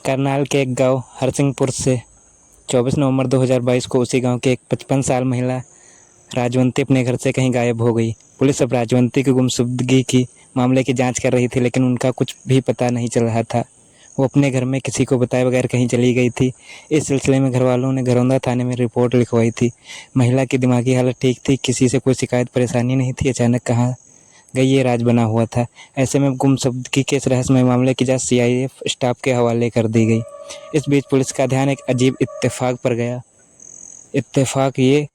करनाल के एक गांव हरसिंहपुर से 24 नवंबर 2022 को उसी गांव की एक 55 साल महिला राजवंती अपने घर से कहीं गायब हो गई। पुलिस अब राजवंती की गुमशुदगी की मामले की जांच कर रही थी, लेकिन उनका कुछ भी पता नहीं चल रहा था। वो अपने घर में किसी को बताए बगैर कहीं चली गई थी। इस सिलसिले में घर वालों ने घरौंदा थाने में रिपोर्ट लिखवाई थी। महिला की दिमागी हालत ठीक थी, किसी से कोई शिकायत परेशानी नहीं थी। अचानक कहाँ गई ये राज बना हुआ था। ऐसे में गुमशुदगी के इस रहस्यमय मामले की जांच सीआईएफ स्टाफ के हवाले कर दी गई। इस बीच पुलिस का ध्यान एक अजीब इत्तेफाक पर गया। इत्तेफाक ये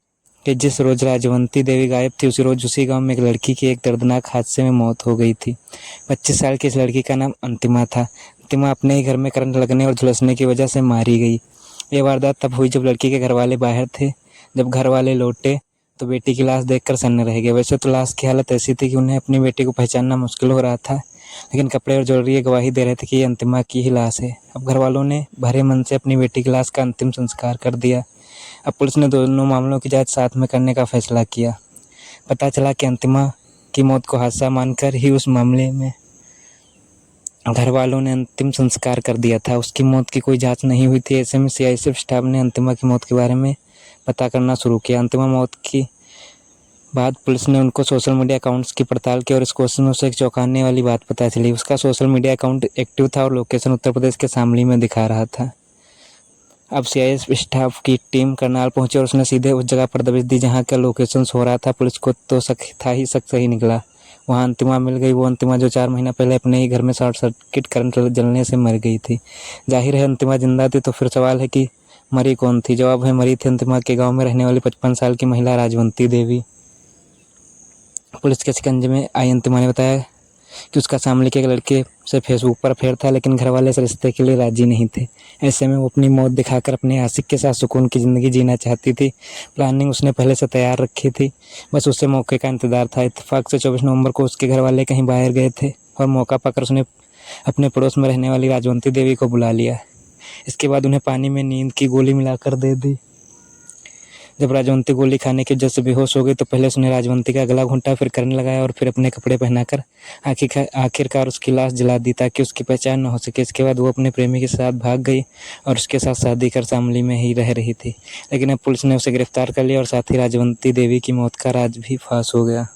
कि जिस रोज राजवंती देवी गायब थी, उसी रोज उसी गांव में एक लड़की की एक दर्दनाक हादसे में मौत हो गई थी। 25 साल की इस लड़की का नाम अंतिमा था। अंतिमा अपने ही घर में करंट लगने और झुलसने की वजह से मारी गई। ये वारदात तब हुई जब लड़की के घर वाले बाहर थे। जब घर वाले लौटे तो बेटी की लाश देखकर सन्न रह गए। वैसे तो लाश की हालत ऐसी थी कि उन्हें अपनी बेटी को पहचानना मुश्किल हो रहा था, लेकिन कपड़े और ज्वेलरी गवाही दे रहे थे कि ये अंतिमा की ही लाश है। अब घर वालों ने भरे मन से अपनी बेटी की लाश का अंतिम संस्कार कर दिया। अब पुलिस ने दोनों मामलों की जांच साथ में करने का फैसला किया। पता चला कि अंतिमा की मौत को हादसा मानकर ही उस मामले में घर वालों ने अंतिम संस्कार कर दिया था। उसकी मौत की कोई जांच नहीं हुई थी। ऐसे में सीआईएसएफ स्टाफ ने अंतिमा की मौत के बारे में पता करना शुरू किया। अंतिमा मौत की बाद पुलिस ने उनको सोशल मीडिया अकाउंट्स की पड़ताल की और इस क्वेश्चन में उसे एक चौंकाने वाली बात पता चली। उसका सोशल मीडिया अकाउंट एक्टिव था और लोकेशन उत्तर प्रदेश के शामली में दिखा रहा था। अब सीआईएसएफ स्टाफ की टीम करनाल पहुंची और उसने सीधे उस जगह पर दबिश दी जहां का लोकेशन हो रहा था। पुलिस को तो शक था ही, शक सही निकला। वहां अंतिमा मिल गई। वो अंतिमा जो 4 महीना पहले अपने ही घर में शॉर्ट सर्किट करंट जलने से मर गई थी। जाहिर है अंतिमा जिंदा थी, तो फिर सवाल है कि मरी कौन थी। जवाब है, मरी थी अंतिमा के गांव में रहने वाली 55 साल की महिला राजवंती देवी। पुलिस के शिकंजे में आई अंतिमा ने बताया कि उसका शामली के एक लड़के से फेसबुक पर अफेयर था, लेकिन घर वाले इस रिश्ते के लिए राजी नहीं थे। ऐसे में वो अपनी मौत दिखाकर अपने आशिक के साथ सुकून की ज़िंदगी जीना चाहती थी। प्लानिंग उसने पहले से तैयार रखी थी, बस उससे मौके का इंतज़ार था। इत्तेफाक से 24 नवंबर को उसके घर वाले कहीं बाहर गए थे और मौका पाकर उसने अपने पड़ोस में रहने वाली राजवंती देवी को बुला लिया। इसके बाद उन्हें पानी में नींद की गोली मिलाकर दे दी। जब राजवंती गोली खाने की वजह से बेहोश हो गई तो पहले उसने राजवंती का गला घूंटा, फिर करंट लगाया और फिर अपने कपड़े पहनाकर आखिरकार उसकी लाश जला दी ताकि उसकी पहचान न हो सके। इसके बाद वो अपने प्रेमी के साथ भाग गई और उसके साथ शादी कर शामली में ही रह रही थी। लेकिन अब पुलिस ने उसे गिरफ्तार कर लिया और साथ ही राजवंती देवी की मौत का राज भी फांस हो गया।